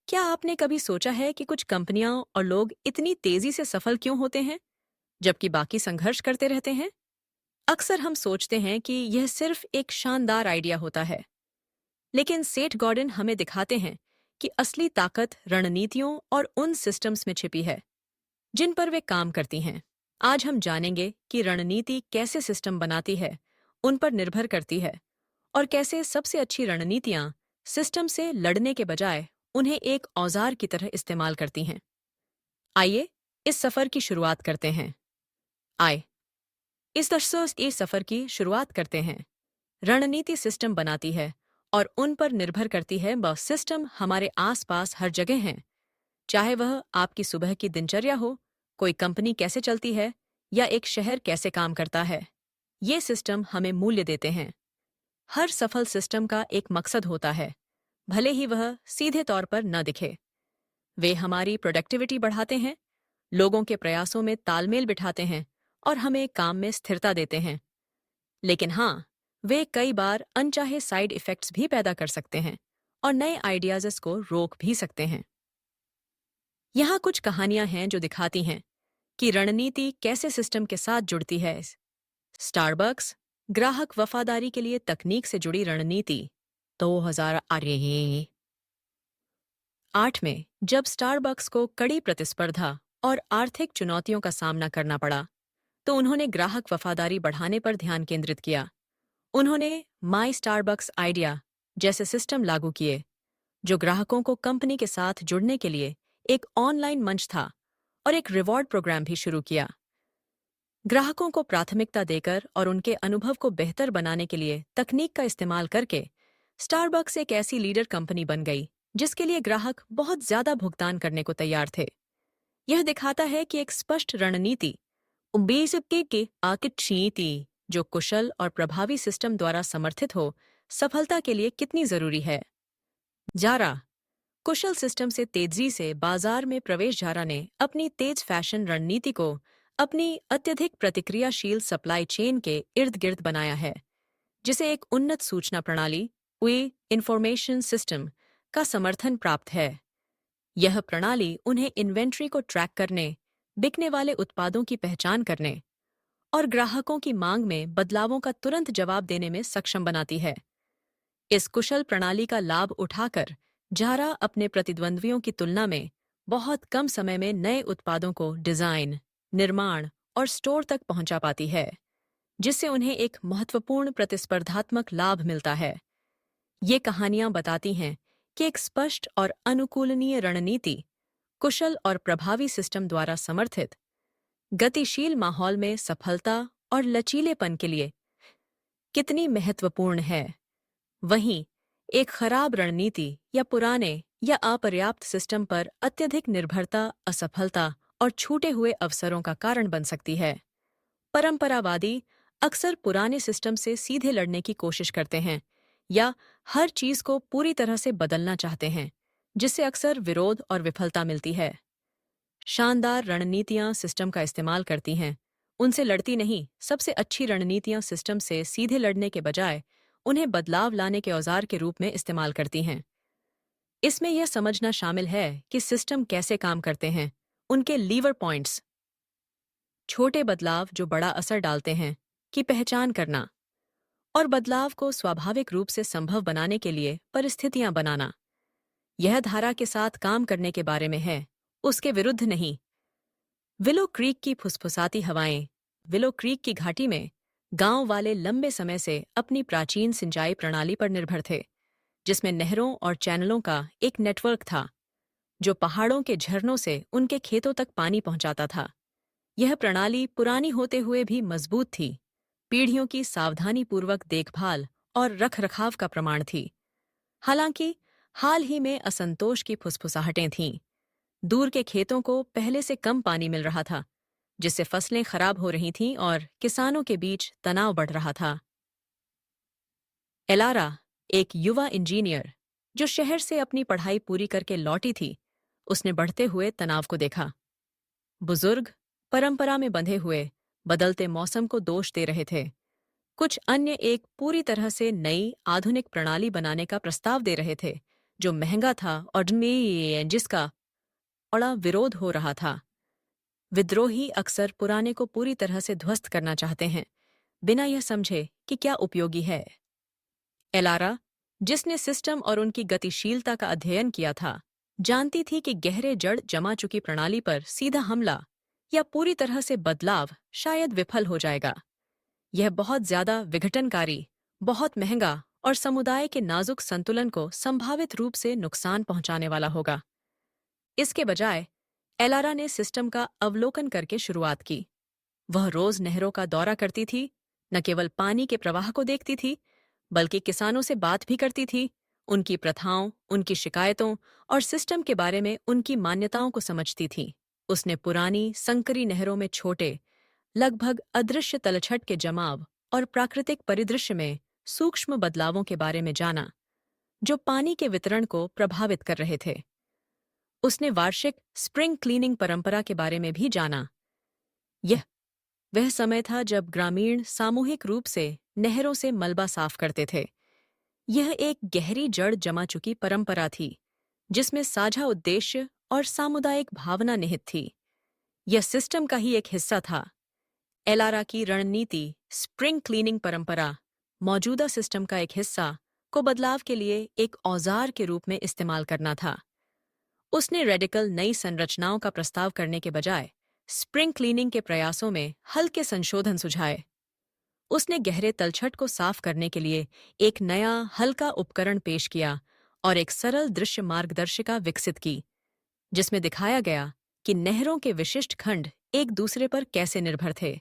क्या आपने कभी सोचा है कि कुछ कंपनियां और लोग इतनी तेजी से सफल क्यों होते हैं जबकि बाकी संघर्ष करते रहते हैं? अक्सर हम सोचते हैं कि यह सिर्फ एक शानदार आइडिया होता है, लेकिन सेठ गॉर्डन हमें दिखाते हैं कि असली ताकत रणनीतियों और उन सिस्टम्स में छिपी है जिन पर वे काम करती हैं। आज हम जानेंगे कि रणनीति कैसे सिस्टम बनाती है, उन पर निर्भर करती है, और कैसे सबसे अच्छी रणनीतियां सिस्टम से लड़ने के बजाय उन्हें एक औजार की तरह इस्तेमाल करती हैं। आइए इस सफर की शुरुआत करते हैं। आए इस सफर की शुरुआत करते हैं। रणनीति सिस्टम बनाती है और उन पर निर्भर करती है। वह सिस्टम हमारे आसपास हर जगह हैं, चाहे वह आपकी सुबह की दिनचर्या हो, कोई कंपनी कैसे चलती है, या एक शहर कैसे काम करता है। ये सिस्टम हमें मूल्य देते हैं। हर सफल सिस्टम का एक मकसद होता है, भले ही वह सीधे तौर पर न दिखे। वे हमारी प्रोडक्टिविटी बढ़ाते हैं, लोगों के प्रयासों में तालमेल बिठाते हैं और हमें काम में स्थिरता देते हैं। लेकिन हाँ, वे कई बार अनचाहे साइड इफेक्ट्स भी पैदा कर सकते हैं और नए आइडियाज को रोक भी सकते हैं। यहाँ कुछ कहानियां हैं जो दिखाती हैं कि रणनीति कैसे सिस्टम के साथ जुड़ती है। स्टारबक्स, ग्राहक वफादारी के लिए तकनीक से जुड़ी रणनीति। 2008 में जब स्टारबक्स को कड़ी प्रतिस्पर्धा और आर्थिक चुनौतियों का सामना करना पड़ा, तो उन्होंने ग्राहक वफादारी बढ़ाने पर ध्यान केंद्रित किया। उन्होंने माई स्टारबक्स आइडिया जैसे सिस्टम लागू किए, जो ग्राहकों को कंपनी के साथ जुड़ने के लिए एक ऑनलाइन मंच था, और एक रिवॉर्ड प्रोग्राम भी शुरू किया। ग्राहकों को प्राथमिकता देकर और उनके अनुभव को बेहतर बनाने के लिए तकनीक का इस्तेमाल करके स्टारबक्स एक ऐसी लीडर कंपनी बन गई जिसके लिए ग्राहक बहुत ज्यादा भुगतान करने को तैयार थे। यह दिखाता है कि एक स्पष्ट रणनीति की आकिट जो कुशल और प्रभावी सिस्टम द्वारा समर्थित हो, सफलता के लिए कितनी जरूरी है। जारा, कुशल सिस्टम से तेजी से बाजार में प्रवेश। जारा ने अपनी तेज फैशन रणनीति को अपनी अत्यधिक प्रतिक्रियाशील सप्लाई चेन के इर्द गिर्द बनाया है, जिसे एक उन्नत सूचना प्रणाली इंफॉर्मेशन सिस्टम का समर्थन प्राप्त है। यह प्रणाली उन्हें इन्वेंट्री को ट्रैक करने, बिकने वाले उत्पादों की पहचान करने और ग्राहकों की मांग में बदलावों का तुरंत जवाब देने में सक्षम बनाती है। इस कुशल प्रणाली का लाभ उठाकर जारा अपने प्रतिद्वंद्वियों की तुलना में बहुत कम समय में नए उत्पादों को डिजाइन, निर्माण और स्टोर तक पहुंचा पाती है, जिससे उन्हें एक महत्वपूर्ण प्रतिस्पर्धात्मक लाभ मिलता है। ये कहानियां बताती हैं कि एक स्पष्ट और अनुकूलनीय रणनीति कुशल और प्रभावी सिस्टम द्वारा समर्थित गतिशील माहौल में सफलता और लचीलेपन के लिए कितनी महत्वपूर्ण है। वहीं एक खराब रणनीति या पुराने या अपर्याप्त सिस्टम पर अत्यधिक निर्भरता असफलता और छूटे हुए अवसरों का कारण बन सकती है। परंपरावादी अक्सर पुराने सिस्टम से सीधे लड़ने की कोशिश करते हैं या हर चीज को पूरी तरह से बदलना चाहते हैं, जिससे अक्सर विरोध और विफलता मिलती है। शानदार रणनीतियां सिस्टम का इस्तेमाल करती हैं, उनसे लड़ती नहीं। सबसे अच्छी रणनीतियां सिस्टम से सीधे लड़ने के बजाय उन्हें बदलाव लाने के औजार के रूप में इस्तेमाल करती हैं। इसमें यह समझना शामिल है कि सिस्टम कैसे काम करते हैं, उनके लीवर पॉइंट्स, छोटे बदलाव जो बड़ा असर डालते हैं, की पहचान करना, और बदलाव को स्वाभाविक रूप से संभव बनाने के लिए परिस्थितियां बनाना। यह धारा के साथ काम करने के बारे में है, उसके विरुद्ध नहीं। विलो क्रीक की फुसफुसाती हवाएं। विलो क्रीक की घाटी में गांव वाले लंबे समय से अपनी प्राचीन सिंचाई प्रणाली पर निर्भर थे, जिसमें नहरों और चैनलों का एक नेटवर्क था जो पहाड़ों के झरनों से उनके खेतों तक पानी पहुंचाता था। यह प्रणाली पुरानी होते हुए भी मजबूत थी, पीढ़ियों की सावधानीपूर्वक देखभाल और रखरखाव का प्रमाण थी। हालांकि हाल ही में असंतोष की फुसफुसाहटें थीं। दूर के खेतों को पहले से कम पानी मिल रहा था, जिससे फसलें खराब हो रही थीं और किसानों के बीच तनाव बढ़ रहा था। एलारा, एक युवा इंजीनियर जो शहर से अपनी पढ़ाई पूरी करके लौटी थी, उसने बढ़ते हुए तनाव को देखा। बुजुर्ग परंपरा में बंधे हुए बदलते मौसम को दोष दे रहे थे। कुछ अन्य एक पूरी तरह से नई आधुनिक प्रणाली बनाने का प्रस्ताव दे रहे थे, जो महंगा था और जिसका बड़ा विरोध हो रहा था। विद्रोही अक्सर पुराने को पूरी तरह से ध्वस्त करना चाहते हैं, बिना यह समझे कि क्या उपयोगी है। एलारा, जिसने सिस्टम और उनकी गतिशीलता का अध्ययन किया था, जानती थी कि गहरे जड़ जमा चुकी प्रणाली पर सीधा हमला या पूरी तरह से बदलाव शायद विफल हो जाएगा। यह बहुत ज्यादा विघटनकारी, बहुत महंगा और समुदाय के नाजुक संतुलन को संभावित रूप से नुकसान पहुंचाने वाला होगा। इसके बजाय एलारा ने सिस्टम का अवलोकन करके शुरुआत की। वह रोज नहरों का दौरा करती थी, न केवल पानी के प्रवाह को देखती थी, बल्कि किसानों से बात भी करती थी, उनकी प्रथाओं, उनकी शिकायतों और सिस्टम के बारे में उनकी मान्यताओं को समझती थी। उसने पुरानी संकरी नहरों में छोटे, लगभग अदृश्य तलछट के जमाव और प्राकृतिक परिदृश्य में सूक्ष्म बदलावों के बारे में जाना, जो पानी के वितरण को प्रभावित कर रहे थे। उसने वार्षिक स्प्रिंग क्लीनिंग परंपरा के बारे में भी जाना। यह वह समय था जब ग्रामीण सामूहिक रूप से नहरों से मलबा साफ करते थे। यह एक गहरी जड़ जमा चुकी परंपरा थी, जिसमें साझा उद्देश्य और सामुदायिक भावना निहित थी। यह सिस्टम का ही एक हिस्सा था। एलारा की रणनीति स्प्रिंग क्लीनिंग परंपरा मौजूदा सिस्टम का एक हिस्सा को बदलाव के लिए एक औजार के रूप में इस्तेमाल करना था। उसने रेडिकल नई संरचनाओं का प्रस्ताव करने के बजाय स्प्रिंग क्लीनिंग के प्रयासों में हल्के संशोधन सुझाए। उसने गहरे तलछट को साफ करने के लिए एक नया हल्का उपकरण पेश किया और एक सरल दृश्य मार्गदर्शिका विकसित की, जिसमें दिखाया गया कि नहरों के विशिष्ट खंड एक दूसरे पर कैसे निर्भर थे।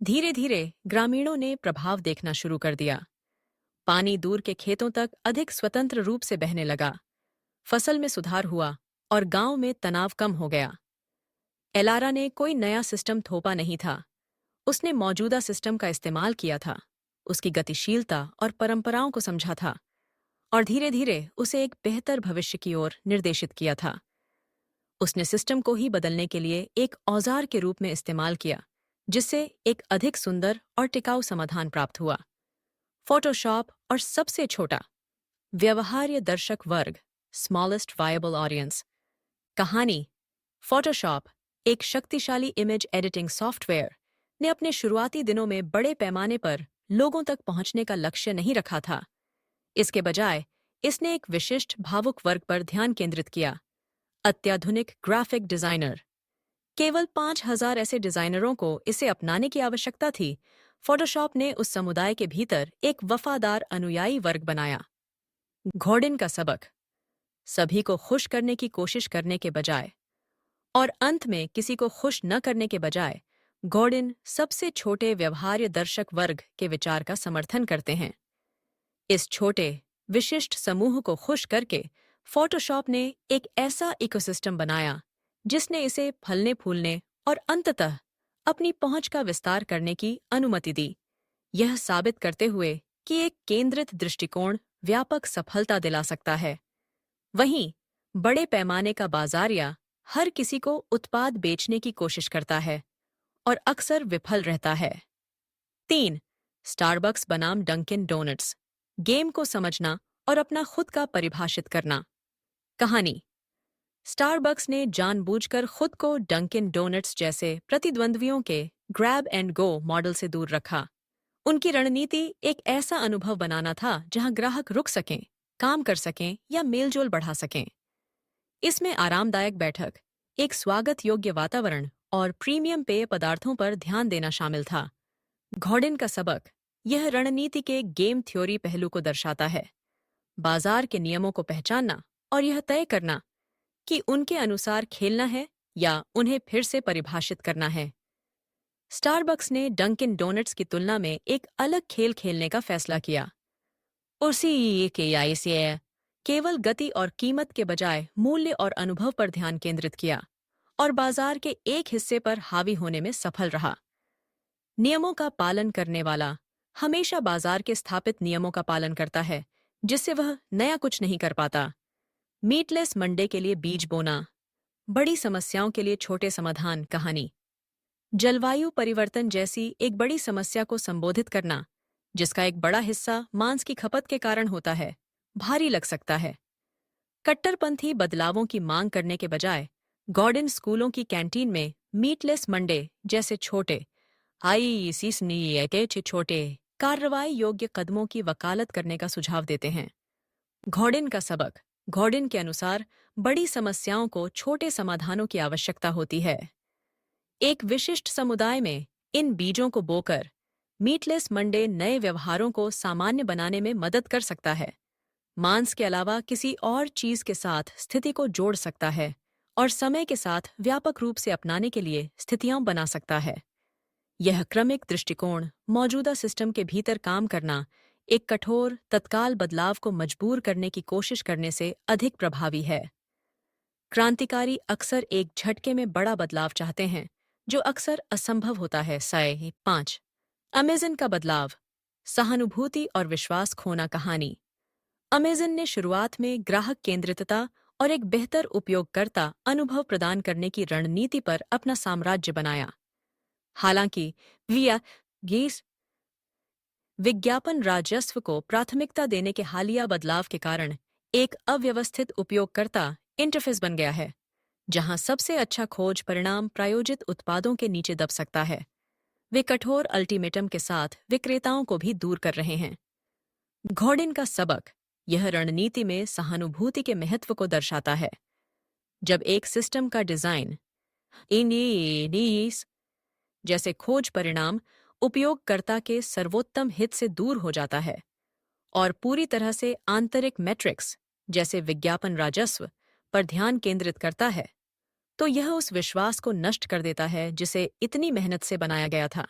धीरे धीरे ग्रामीणों ने प्रभाव देखना शुरू कर दिया। पानी दूर के खेतों तक अधिक स्वतंत्र रूप से बहने लगा, फसल में सुधार हुआ और गांव में तनाव कम हो गया। एलारा ने कोई नया सिस्टम थोपा नहीं था। उसने मौजूदा सिस्टम का इस्तेमाल किया था, उसकी गतिशीलता और परंपराओं को समझा था और धीरे धीरे उसे एक बेहतर भविष्य की ओर निर्देशित किया था। उसने सिस्टम को ही बदलने के लिए एक औजार के रूप में इस्तेमाल किया, जिससे एक अधिक सुंदर और टिकाऊ समाधान प्राप्त हुआ। फोटोशॉप और सबसे छोटा व्यवहार्य दर्शक वर्ग, स्मॉलेस्ट वायबल ऑडियंस। कहानी। फोटोशॉप, एक शक्तिशाली इमेज एडिटिंग सॉफ्टवेयर, ने अपने शुरुआती दिनों में बड़े पैमाने पर लोगों तक पहुंचने का लक्ष्य नहीं रखा था। इसके बजाय इसने एक विशिष्ट भावुक वर्ग पर ध्यान केंद्रित किया, अत्याधुनिक ग्राफिक डिजाइनर। केवल 5,000 ऐसे डिजाइनरों को इसे अपनाने की आवश्यकता थी। फोटोशॉप ने उस समुदाय के भीतर एक वफादार अनुयायी वर्ग बनाया। घोड़िन का सबक, सभी को खुश करने की कोशिश करने के बजाय और अंत में किसी को खुश न करने के बजाय गॉर्डिन सबसे छोटे व्यवहार्य दर्शक वर्ग के विचार का समर्थन करते हैं। इस छोटे, विशिष्ट समूह को खुश करके फोटोशॉप ने एक ऐसा इकोसिस्टम बनाया जिसने इसे फलने फूलने और अंततः अपनी पहुंच का विस्तार करने की अनुमति दी, यह साबित करते हुए कि एक केंद्रित दृष्टिकोण व्यापक सफलता दिला सकता है। वहीं बड़े पैमाने का बाजारिया हर किसी को उत्पाद बेचने की कोशिश करता है और अक्सर विफल रहता है। 3. स्टारबक्स बनाम डंकिन डोनट्स, गेम को समझना और अपना खुद का परिभाषित करना। कहानी। स्टारबक्स ने जानबूझकर खुद को डंकिन डोनट्स जैसे प्रतिद्वंद्वियों के ग्रैब एंड गो मॉडल से दूर रखा। उनकी रणनीति एक ऐसा अनुभव बनाना था जहां ग्राहक रुक सकें, काम कर सकें या मेलजोल बढ़ा सकें। इसमें आरामदायक बैठक, एक स्वागत योग्य वातावरण और प्रीमियम पेय पदार्थों पर ध्यान देना शामिल था। घोड़िन का सबक, यह रणनीति के गेम थ्योरी पहलू को दर्शाता है। बाजार के नियमों को पहचानना और यह तय करना कि उनके अनुसार खेलना है या उन्हें फिर से परिभाषित करना है। स्टारबक्स ने डंकिन डोनट्स की तुलना में एक अलग खेल खेलने का फैसला किया। उसी के इसे केवल गति और कीमत के बजाय मूल्य और अनुभव पर ध्यान केंद्रित किया और बाजार के एक हिस्से पर हावी होने में सफल रहा। नियमों का पालन करने वाला हमेशा बाजार के स्थापित नियमों का पालन करता है, जिससे वह नया कुछ नहीं कर पाता। मीटलेस मंडे के लिए बीज बोना, बड़ी समस्याओं के लिए छोटे समाधान। कहानी। जलवायु परिवर्तन जैसी एक बड़ी समस्या को संबोधित करना, जिसका एक बड़ा हिस्सा मांस की खपत के कारण होता है, भारी लग सकता है। कट्टरपंथी बदलावों की मांग करने के बजाय गॉर्डन स्कूलों की कैंटीन में मीटलेस मंडे जैसे छोटे आई सीसनी के छोटे कार्रवाई योग्य कदमों की वकालत करने का सुझाव देते हैं। घोडिन का सबक। घोडिन के अनुसार बड़ी समस्याओं को छोटे समाधानों की आवश्यकता होती है। एक विशिष्ट समुदाय में इन बीजों को बोकर मीटलेस मंडे नए व्यवहारों को सामान्य बनाने में मदद कर सकता है। मांस के अलावा किसी और चीज के साथ स्थिति को जोड़ सकता है और समय के साथ व्यापक रूप से अपनाने के लिए स्थितियां बना सकता है। यह क्रमिक दृष्टिकोण मौजूदा सिस्टम के भीतर काम करना एक कठोर तत्काल बदलाव को मजबूर करने की कोशिश करने से अधिक प्रभावी है। क्रांतिकारी अक्सर एक झटके में बड़ा बदलाव चाहते हैं, जो अक्सर असंभव होता है। 5 अमेज़न का बदलाव, सहानुभूति और विश्वास खोना कहानी। अमेज़न ने शुरुआत में ग्राहक केंद्रितता और एक बेहतर उपयोगकर्ता अनुभव प्रदान करने की रणनीति पर अपना साम्राज्य बनाया। हालांकि विया गीस विज्ञापन राजस्व को प्राथमिकता देने के हालिया बदलाव के कारण एक अव्यवस्थित उपयोगकर्ता इंटरफेस बन गया है, जहां सबसे अच्छा खोज परिणाम प्रायोजित उत्पादों के नीचे दब सकता है। वे कठोर अल्टीमेटम के साथ विक्रेताओं को भी दूर कर रहे हैं। घोडिन का सबक। यह रणनीति में सहानुभूति के महत्व को दर्शाता है। जब एक सिस्टम का डिजाइन इनीस जैसे खोज परिणाम उपयोगकर्ता के सर्वोत्तम हित से दूर हो जाता है और पूरी तरह से आंतरिक मैट्रिक्स जैसे विज्ञापन राजस्व पर ध्यान केंद्रित करता है, तो यह उस विश्वास को नष्ट कर देता है जिसे इतनी मेहनत से बनाया गया था।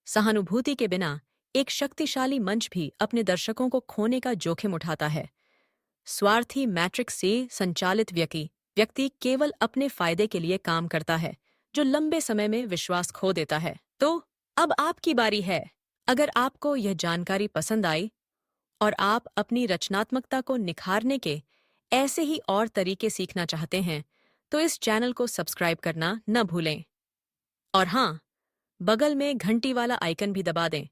सहानुभूति के बिना एक शक्तिशाली मंच भी अपने दर्शकों को खोने का जोखिम उठाता है। स्वार्थी मैट्रिक्स से संचालित व्यक्ति केवल अपने फायदे के लिए काम करता है, जो लंबे समय में विश्वास खो देता है। तो अब आपकी बारी है। अगर आपको यह जानकारी पसंद आई और आप अपनी रचनात्मकता को निखारने के ऐसे ही और तरीके सीखना चाहते हैं, तो इस चैनल को सब्सक्राइब करना न भूलें। और हाँ, बगल में घंटी वाला आइकन भी दबा दें,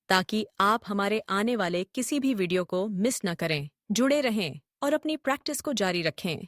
ताकि आप हमारे आने वाले किसी भी वीडियो को मिस न करें। जुड़े रहें और अपनी प्रैक्टिस को जारी रखें।